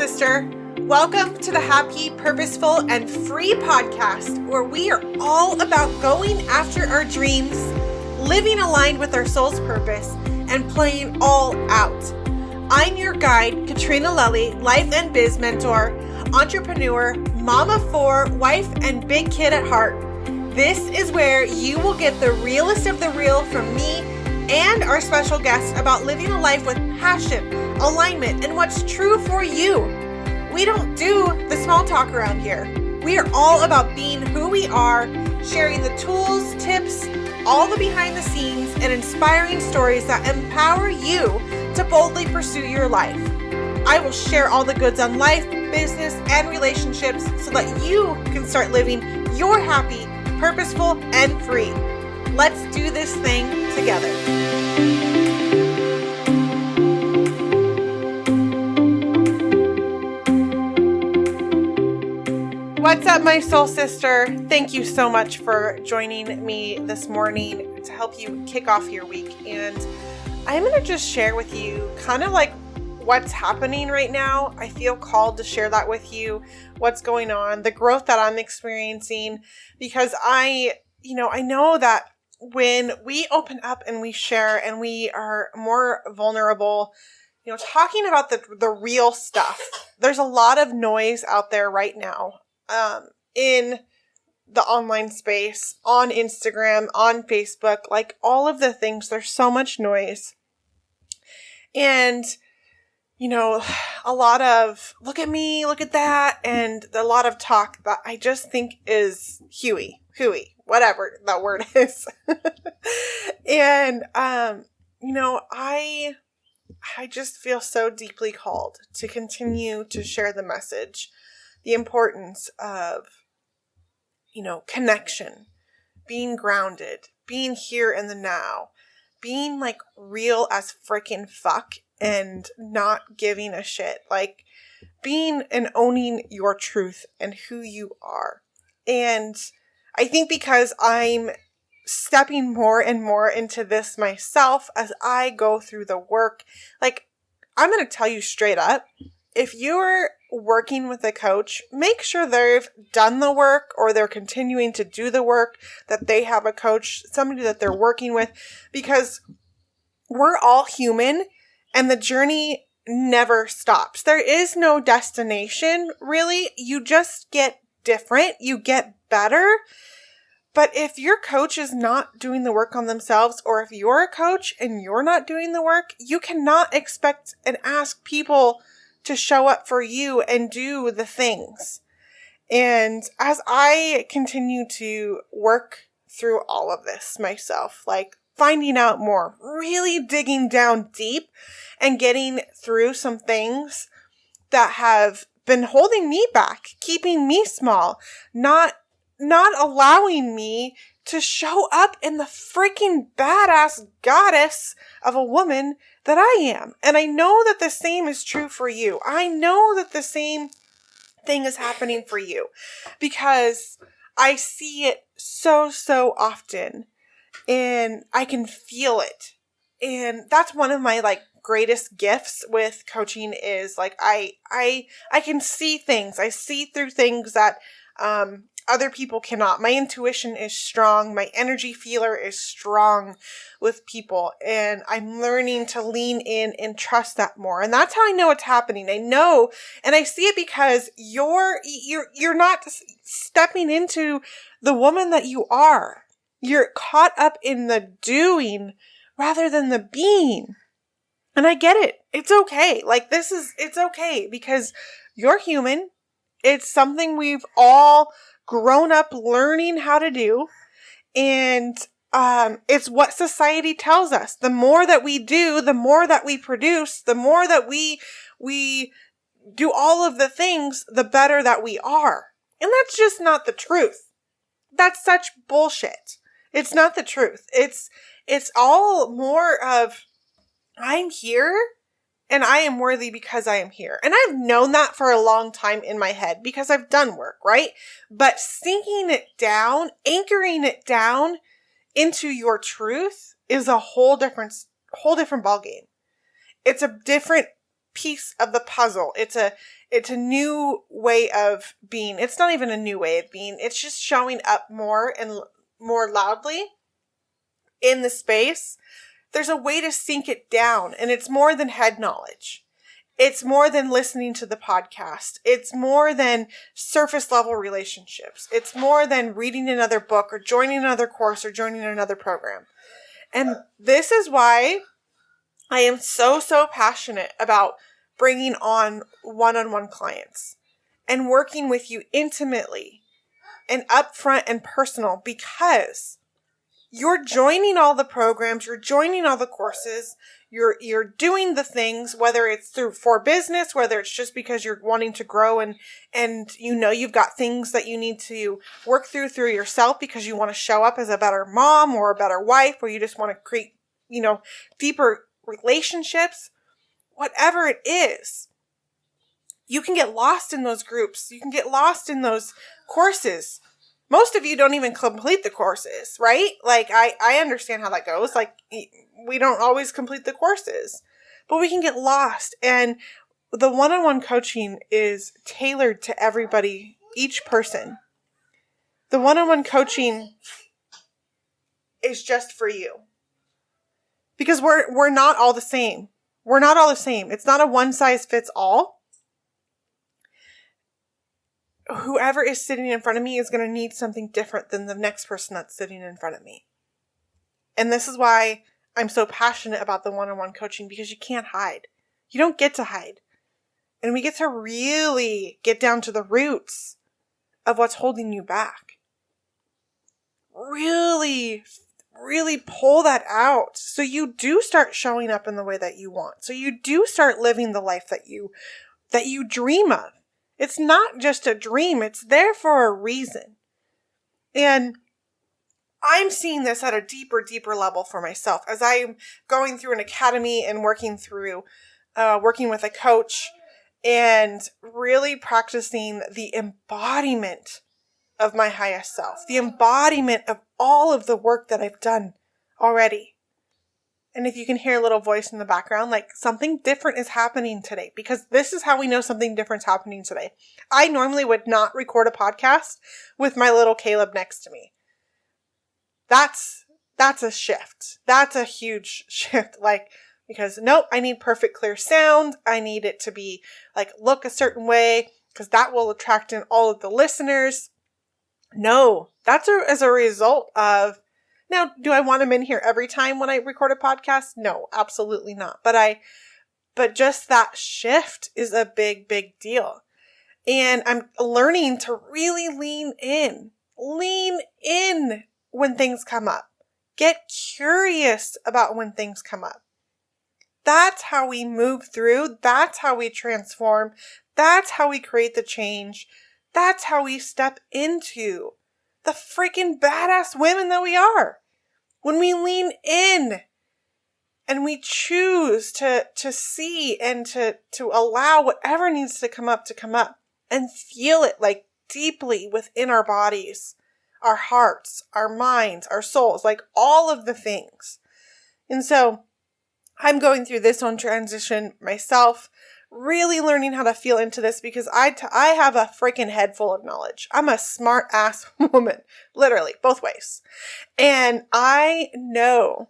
sister. Welcome to the Happy, Purposeful, and Free podcast, where we are all about going after our dreams, living aligned with our soul's purpose, and playing all out. I'm your guide, Katrina Lelly, life and biz mentor, entrepreneur, mama of four, wife, and big kid at heart. This is where you will get the realest of the real from me and our special guests about living a life with passion, alignment, and what's true for you. We don't do the small talk around here. We are all about being who we are, sharing the tools, tips, all the behind the scenes, and inspiring stories that empower you to boldly pursue your life. I will share all the goods on life, business, and relationships so that you can start living your happy, purposeful, and free. Let's do this thing together. What's up, my soul sister? Thank you so much for joining me this morning to help you kick off your week. And I'm going to just share with you kind of like what's happening right now. I feel called to share that with you, what's going on, the growth that I'm experiencing, because I know that when we open up and we share and we are more vulnerable, talking about the real stuff, there's a lot of noise out there right now. In the online space, on Instagram, on Facebook, like all of the things, there's so much noise. And, a lot of, look at me, look at that, and a lot of talk that I just think is hooey, whatever that word is. And, I just feel so deeply called to continue to share the message. The importance of, connection, being grounded, being here in the now, being like real as freaking fuck and not giving a shit, like being and owning your truth and who you are. And I think because I'm stepping more and more into this myself as I go through the work, like I'm going to tell you straight up, if you're working with a coach, make sure they've done the work or they're continuing to do the work, that they have a coach, somebody that they're working with, because we're all human and the journey never stops. There is no destination, really. You just get different. You get better. But if your coach is not doing the work on themselves, or if you're a coach and you're not doing the work, you cannot expect and ask people to show up for you and do the things. And as I continue to work through all of this myself, like finding out more, really digging down deep and getting through some things that have been holding me back, keeping me small, not allowing me to show up in the freaking badass goddess of a woman that I am. And I know that the same is true for you. I know that the same thing is happening for you because I see it so often and I can feel it. And that's one of my greatest gifts with coaching is I can see things. I see through things that, other people cannot. My intuition is strong. My energy feeler is strong with people. And I'm learning to lean in and trust that more. And that's how I know it's happening. I know, and I see it because you're not stepping into the woman that you are. You're caught up in the doing rather than the being. And I get it. It's okay. It's okay because you're human. It's something we've all grown up learning how to do. And it's what society tells us. The more that we do, the more that we produce, the more that we do all of the things, the better that we are. And that's just not the truth. That's such bullshit. It's not the truth. It's all more of, I'm here and I am worthy because I am here. And I've known that for a long time in my head because I've done work, right? But sinking it down, anchoring it down into your truth is a whole different ballgame. It's a different piece of the puzzle. It's It's a new way of being. It's not even a new way of being. It's just showing up more and more loudly in the space. There's a way to sink it down, and it's more than head knowledge. It's more than listening to the podcast. It's more than surface level relationships. It's more than reading another book or joining another course or joining another program. And this is why I am so, so passionate about bringing on one-on-one clients and working with you intimately and upfront and personal, because you're joining all the programs, you're joining all the courses, you're doing the things, whether it's for business, whether it's just because you're wanting to grow and you've got things that you need to work through yourself because you want to show up as a better mom or a better wife, or you just want to create, deeper relationships, whatever it is. You can get lost in those groups. You can get lost in those courses. Most of you don't even complete the courses, right? Like, I understand how that goes. Like, we don't always complete the courses, but we can get lost. And the one-on-one coaching is tailored to everybody, each person. The one-on-one coaching is just for you. Because we're not all the same. We're not all the same. It's not a one size fits all. Whoever is sitting in front of me is going to need something different than the next person that's sitting in front of me. And this is why I'm so passionate about the one-on-one coaching, because you can't hide. You don't get to hide. And we get to really get down to the roots of what's holding you back. Really, really pull that out so you do start showing up in the way that you want. So you do start living the life that you dream of. It's not just a dream. It's there for a reason. And I'm seeing this at a deeper level for myself as I'm going through an academy and working with a coach and really practicing the embodiment of my highest self, the embodiment of all of the work that I've done already. And if you can hear a little voice in the background, like something different is happening today, because this is how we know something different is happening today. I normally would not record a podcast with my little Caleb next to me. That's a shift. That's a huge shift. Because nope, I need perfect clear sound. I need it to be look a certain way, because that will attract in all of the listeners. No, that's as a result of. Now, do I want him in here every time when I record a podcast? No, absolutely not. But just that shift is a big deal. And I'm learning to really lean in when things come up. Get curious about when things come up. That's how we move through. That's how we transform. That's how we create the change. That's how we step into the freaking badass women that we are. When we lean in and we choose to see and to allow whatever needs to come up and feel it deeply within our bodies, our hearts, our minds, our souls, all of the things. And so I'm going through this own transition myself, really learning how to feel into this, because I have a freaking head full of knowledge. I'm a smart ass woman, literally, both ways. And I know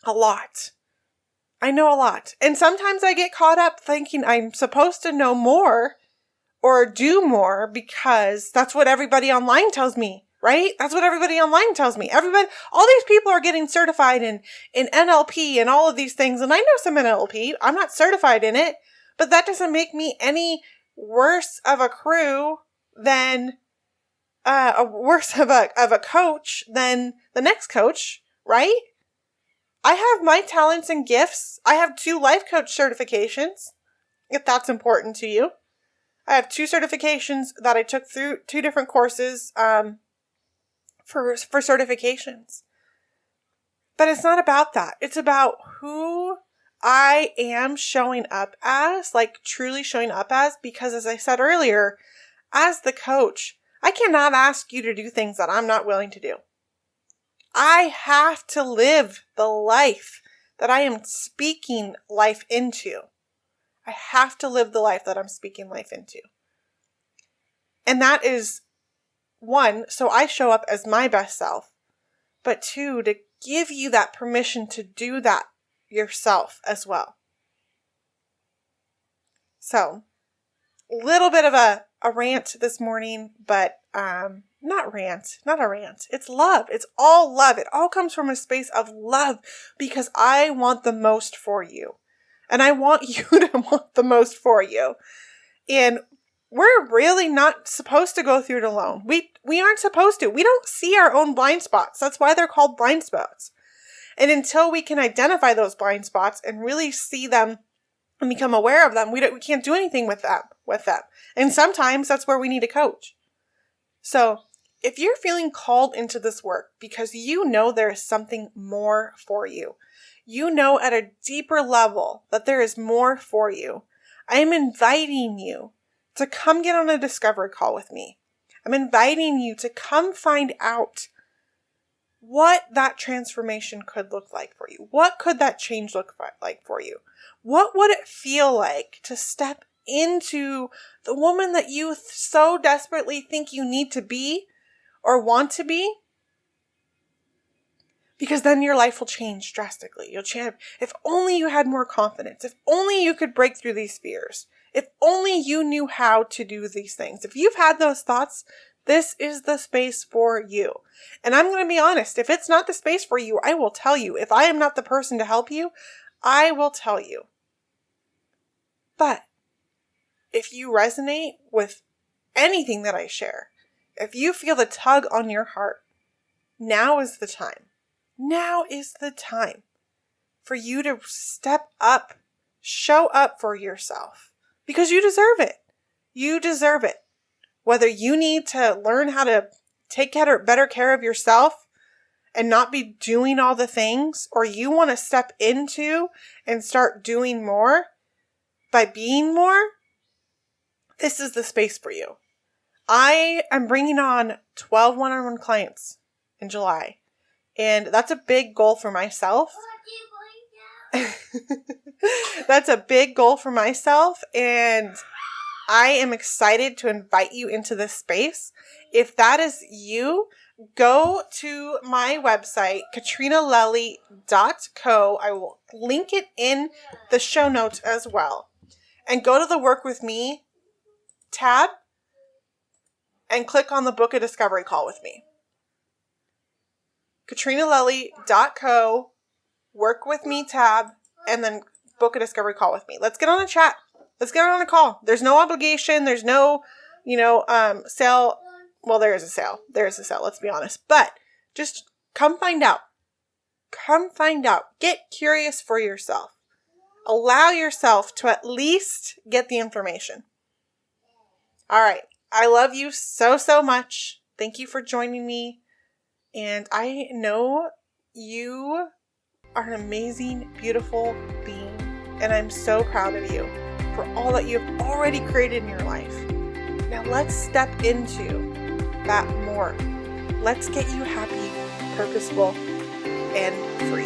a lot. And sometimes I get caught up thinking I'm supposed to know more or do more because that's what everybody online tells me, right? That's what everybody online tells me. All these people are getting certified in NLP and all of these things. And I know some NLP. I'm not certified in it. But that doesn't make me any worse of a crew than worse of a coach than the next coach, right? I have my talents and gifts. I have 2 life coach certifications, if that's important to you. I have 2 certifications that I took through 2 different courses for certifications. But it's not about that. It's about who I am showing up as, truly showing up as, because as I said earlier, as the coach, I cannot ask you to do things that I'm not willing to do. I have to live the life that I am speaking life into. I have to live the life that I'm speaking life into. And that is, one, so I show up as my best self, but two, to give you that permission to do that yourself as well. So, a little bit of a rant this morning, but not a rant. It's love. It's all love. It all comes from a space of love because I want the most for you. And I want you to want the most for you. And we're really not supposed to go through it alone. We aren't supposed to. We don't see our own blind spots. That's why they're called blind spots. And until we can identify those blind spots and really see them and become aware of them, we can't do anything with them. And sometimes that's where we need a coach. So if you're feeling called into this work because you know there is something more for you, you know at a deeper level that there is more for you, I am inviting you to come get on a discovery call with me. I'm inviting you to come find out what that transformation could look like for you. What could that change look like for you? What would it feel like to step into the woman that you so desperately think you need to be or want to be? Because then your life will change drastically. You'll change. If only you had more confidence. If only you could break through these fears. If only you knew how to do these things. If you've had those thoughts, this is the space for you. And I'm going to be honest. If it's not the space for you, I will tell you. If I am not the person to help you, I will tell you. But if you resonate with anything that I share, if you feel the tug on your heart, now is the time. Now is the time for you to step up, show up for yourself because you deserve it. You deserve it. Whether you need to learn how to take better care of yourself and not be doing all the things, or you want to step into and start doing more by being more, this is the space for you. I am bringing on 12 one-on-one clients in July. And that's a big goal for myself. That's a big goal for myself. And I am excited to invite you into this space. If that is you, go to my website, katrinalelli.co. I will link it in the show notes as well. And go to the Work With Me tab and click on the Book a Discovery Call with me. katrinalelli.co, Work With Me tab, and then book a discovery call with me. Let's get on a chat. Let's get on a call. There's no obligation. There's no, sale. Well, there is a sale. There is a sale. Let's be honest. But just come find out. Come find out. Get curious for yourself. Allow yourself to at least get the information. All right. I love you so, so much. Thank you for joining me. And I know you are an amazing, beautiful being. And I'm so proud of you for all that you've already created in your life. Now let's step into that more. Let's get you happy, purposeful, and free.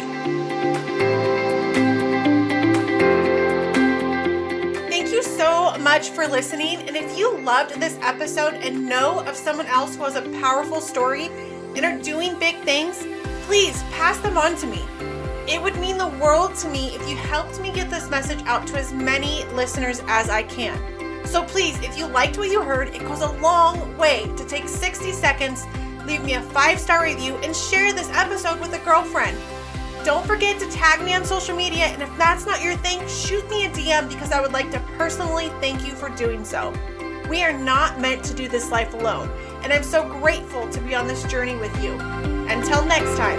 Thank you so much for listening. And if you loved this episode and know of someone else who has a powerful story and are doing big things, please pass them on to me. It would mean the world to me if you helped me get this message out to as many listeners as I can. So please, if you liked what you heard, it goes a long way to take 60 seconds, leave me a 5-star review, and share this episode with a girlfriend. Don't forget to tag me on social media, and if that's not your thing, shoot me a DM because I would like to personally thank you for doing so. We are not meant to do this life alone, and I'm so grateful to be on this journey with you. Until next time.